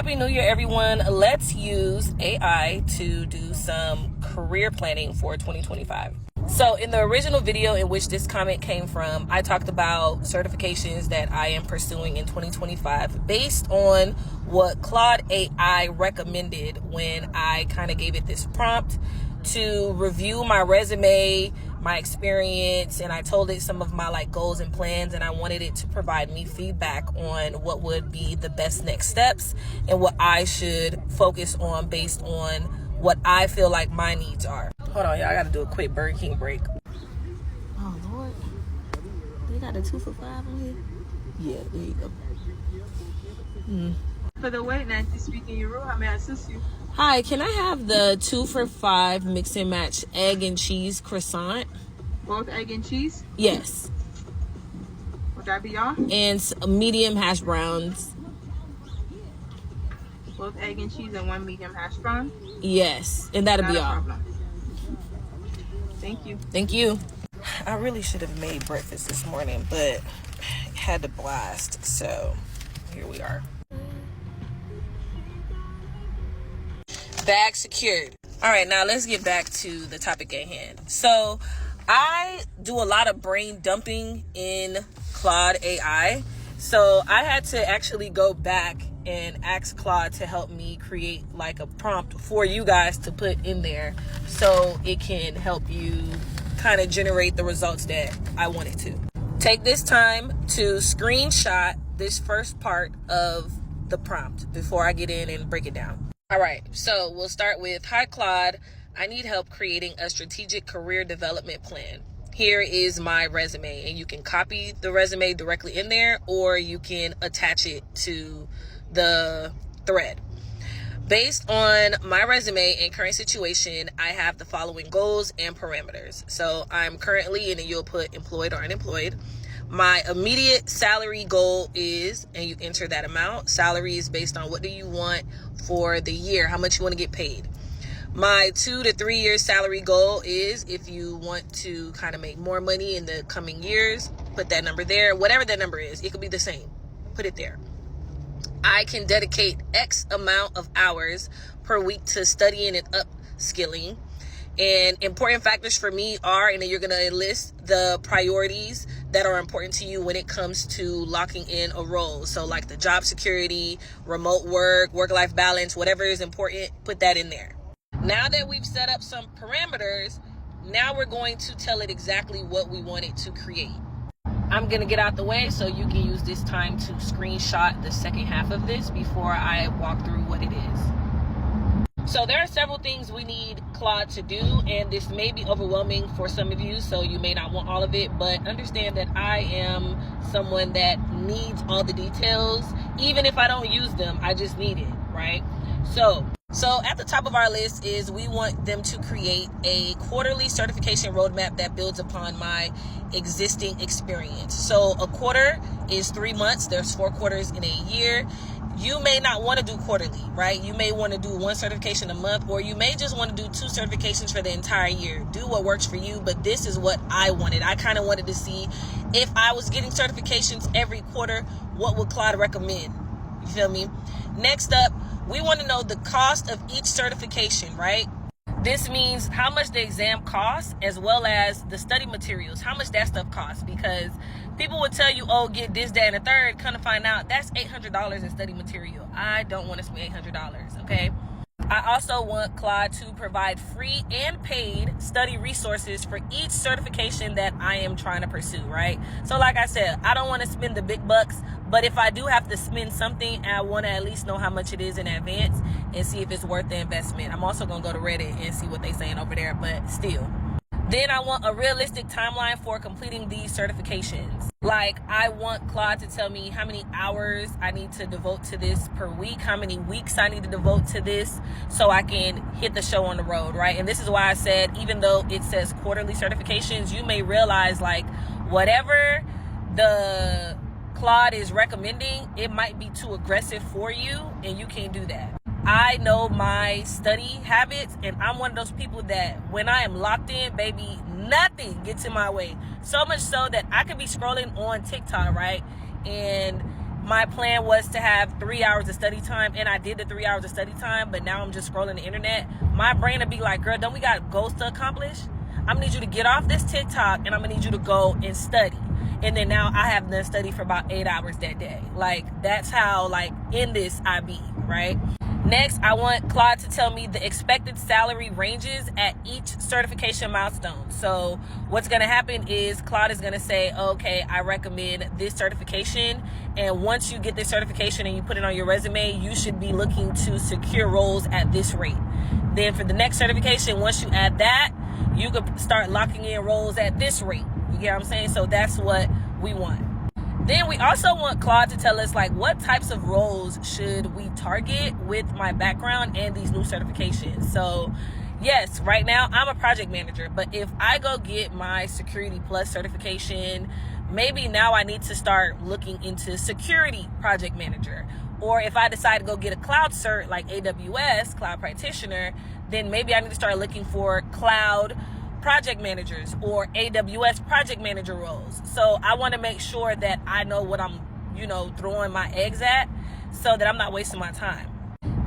Happy New Year, everyone. Let's use AI to do some career planning for 2025. So in the original video in which this comment came from, I talked about certifications that I am pursuing in 2025 based on what Claude AI recommended when I kind of gave it this prompt to review my resume, my experience, and I told it some of my goals and plans, and I wanted it to provide me feedback on what would be the best next steps and what I should focus on based on what I feel like my needs are. Hold on, y'all, I gotta do a quick Burger King break. Oh Lord, they got a 2 for $5 on here? Yeah, there you go. For the wait night this week in your room, how may I assist you? Hi, can I have the 2 for $5 mix and match egg and cheese croissant? Both egg and cheese? Yes. Would that be all? And medium hash browns. Both egg and cheese and 1 medium hash brown? Yes, and that'll be all. Problem. Thank you. Thank you. I really should have made breakfast this morning, but had to blast, so here we are. Bag secured. All right, now let's get back to the topic at hand. So I do a lot of brain dumping in Claude AI. So I had to actually go back and ask Claude to help me create a prompt for you guys to put in there so it can help you kind of generate the results that I want it to. Take this time to screenshot this first part of the prompt before I get in and break it down. All right, so we'll start with, hi Claude, I need help creating a strategic career development plan. Here is my resume, and you can copy the resume directly in there, or you can attach it to the thread. Based on my resume and current situation, I have the following goals and parameters. So I'm currently, and then you'll put employed or unemployed. My immediate salary goal is, and you enter that amount. Salary is based on what do you want for the year, how much you want to get paid. My 2 to 3 year salary goal is if you want to kind of make more money in the coming years, put that number there. Whatever that number is, it could be the same. Put it there. I can dedicate X amount of hours per week to studying and upskilling. And important factors for me are, and then you're going to list the priorities that are important to you when it comes to locking in a role. So like the job security, remote work, work-life balance, whatever is important, put that in there. Now that we've set up some parameters, now we're going to tell it exactly what we want it to create. I'm going to get out the way so you can use this time to screenshot the second half of this before I walk through what it is. So there are several things we need Claude to do, and this may be overwhelming for some of you, so you may not want all of it, but understand that I am someone that needs all the details. Even if I don't use them, I just need it, right? So at the top of our list is we want them to create a quarterly certification roadmap that builds upon my existing experience. So a quarter is 3 months. There's 4 quarters in a year. You may not want to do quarterly, right? You may want to do 1 certification a month, or you may just want to do 2 certifications for the entire year. Do what works for you, but this is what I wanted. I kind of wanted to see if I was getting certifications every quarter, what would Claude recommend? You feel me? Next up, we want to know the cost of each certification, right? This means how much the exam costs, as well as the study materials, how much that stuff costs, because people would tell you, oh, get this, that, and a third. Come to find out, that's $800 in study material. I don't want to spend $800, okay? I also want Claude to provide free and paid study resources for each certification that I am trying to pursue, right? So like I said, I don't want to spend the big bucks, but if I do have to spend something, I want to at least know how much it is in advance and see if it's worth the investment. I'm also going to go to Reddit and see what they're saying over there, but still. Then I want a realistic timeline for completing these certifications. Like, I want Claude to tell me how many hours I need to devote to this per week, how many weeks I need to devote to this so I can hit the show on the road, right? And this is why I said, even though it says quarterly certifications, you may realize whatever the Claude is recommending, it might be too aggressive for you, and you can't do that. I know my study habits, and I'm one of those people that when I am locked in, baby, nothing gets in my way. So much so that I could be scrolling on TikTok, right? And my plan was to have 3 hours of study time, and I did the 3 hours of study time, but now I'm just scrolling the internet, my brain would be like, girl, don't we got goals to accomplish? I'm gonna need you to get off this TikTok, and I'm gonna need you to go and study. And then now I have done study for about 8 hours that day. Like, that's how, like, in this I be, right? Next, I want Claude to tell me the expected salary ranges at each certification milestone. So what's going to happen is Claude is going to say, okay, I recommend this certification. And once you get this certification and you put it on your resume, you should be looking to secure roles at this rate. Then for the next certification, once you add that, you could start locking in roles at this rate. You get what I'm saying? So that's what we want. Then we also want Claude to tell us, like, what types of roles should we target with my background and these new certifications. So yes, right now I'm a project manager, but if I go get my Security Plus certification, maybe now I need to start looking into security project manager. Or if I decide to go get a cloud cert like AWS, cloud practitioner, then maybe I need to start looking for cloud project managers or AWS project manager roles. So I want to make sure that I know what I'm, throwing my eggs at, so that I'm not wasting my time.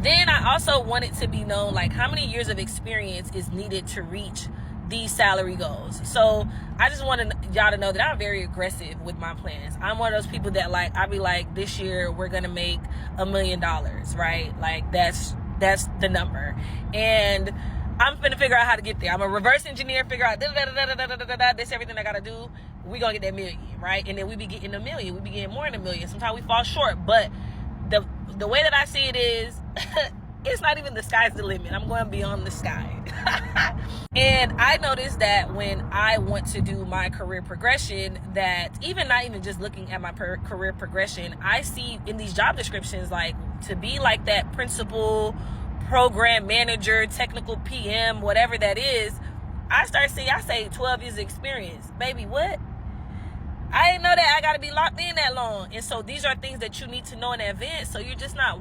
Then I also want it to be known, like, how many years of experience is needed to reach these salary goals. So I just want y'all to know that I'm very aggressive with my plans. I'm one of those people that, like, I'll be like, this year we're going to make $1 million, right? Like, that's the number. And I'm finna figure out how to get there. I'm a reverse engineer, figure out this, everything I gotta do. We gonna get that million, right? And then we be getting $1 million. We be getting more than $1 million. Sometimes we fall short, but the way that I see it is, it's not even the sky's the limit. I'm going beyond the sky. And I noticed that when I want to do my career progression, that not even just looking at my career progression, I see in these job descriptions, like, to be like that principal, program manager, technical PM, whatever that is, I say 12 years experience. Baby, what? I didn't know that I got to be locked in that long. And so these are things that you need to know in advance, so you're just not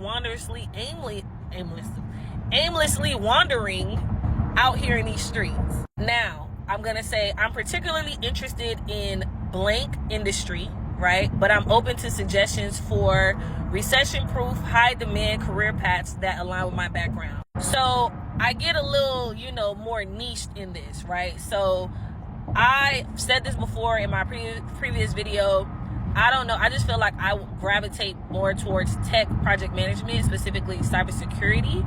aimlessly wandering out here in these streets. Now, I'm going to say I'm particularly interested in blank industry, right? But I'm open to suggestions for recession-proof, high-demand career paths that align with my background. So I get a little, more niched in this, right? So I said this before in my previous video. I don't know. I just feel like I gravitate more towards tech project management, specifically cybersecurity.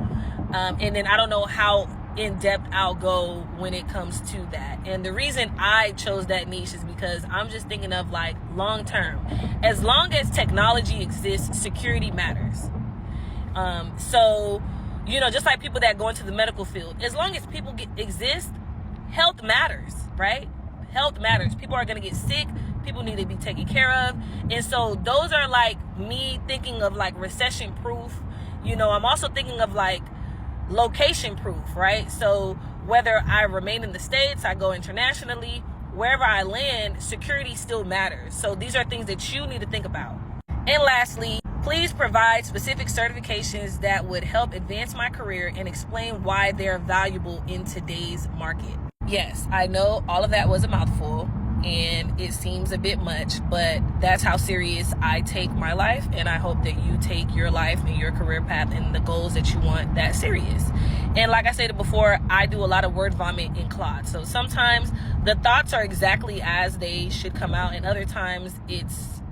And then I don't know how in-depth I'll go when it comes to that. And the reason I chose that niche is because I'm just thinking of, like, long-term. As long as technology exists, security matters. So, just like people that go into the medical field, as long as people exist, health matters, right? Health matters. People are going to get sick. People need to be taken care of. And so those are, like, me thinking of, like, recession-proof. I'm also thinking of, like, location proof, right? So whether I remain in the States, I go internationally, wherever I land, security still matters. So these are things that you need to think about. And lastly, please provide specific certifications that would help advance my career and explain why they're valuable in today's market. Yes, I know all of that was a mouthful and it seems a bit much, but that's how serious I take my life, and I hope that you take your life and your career path and the goals that you want that serious. And like I said before, I do a lot of word vomit in Claude. So sometimes the thoughts are exactly as they should come out, and other times it's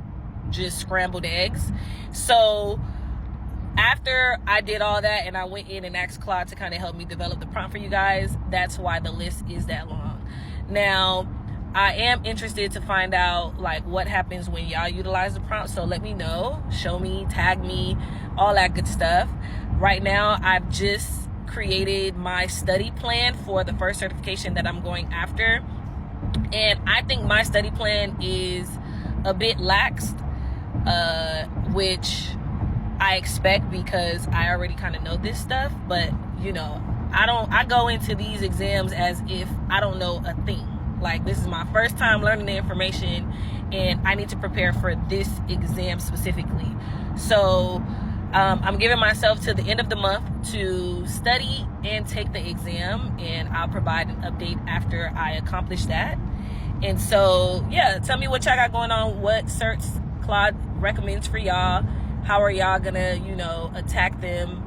just scrambled eggs. So after I did all that and I went in and asked Claude to kind of help me develop the prompt for you guys, that's why the list is that long. Now, I am interested to find out, like, what happens when y'all utilize the prompt. So let me know, show me, tag me, all that good stuff. Right now, I've just created my study plan for the first certification that I'm going after. And I think my study plan is a bit lax, which I expect because I already kind of know this stuff. But, I go into these exams as if I don't know a thing. Like, this is my first time learning the information, and I need to prepare for this exam specifically. So I'm giving myself to the end of the month to study and take the exam, and I'll provide an update after I accomplish that. And so, yeah, tell me what y'all got going on. What certs Claude recommends for y'all. How are y'all gonna, attack them?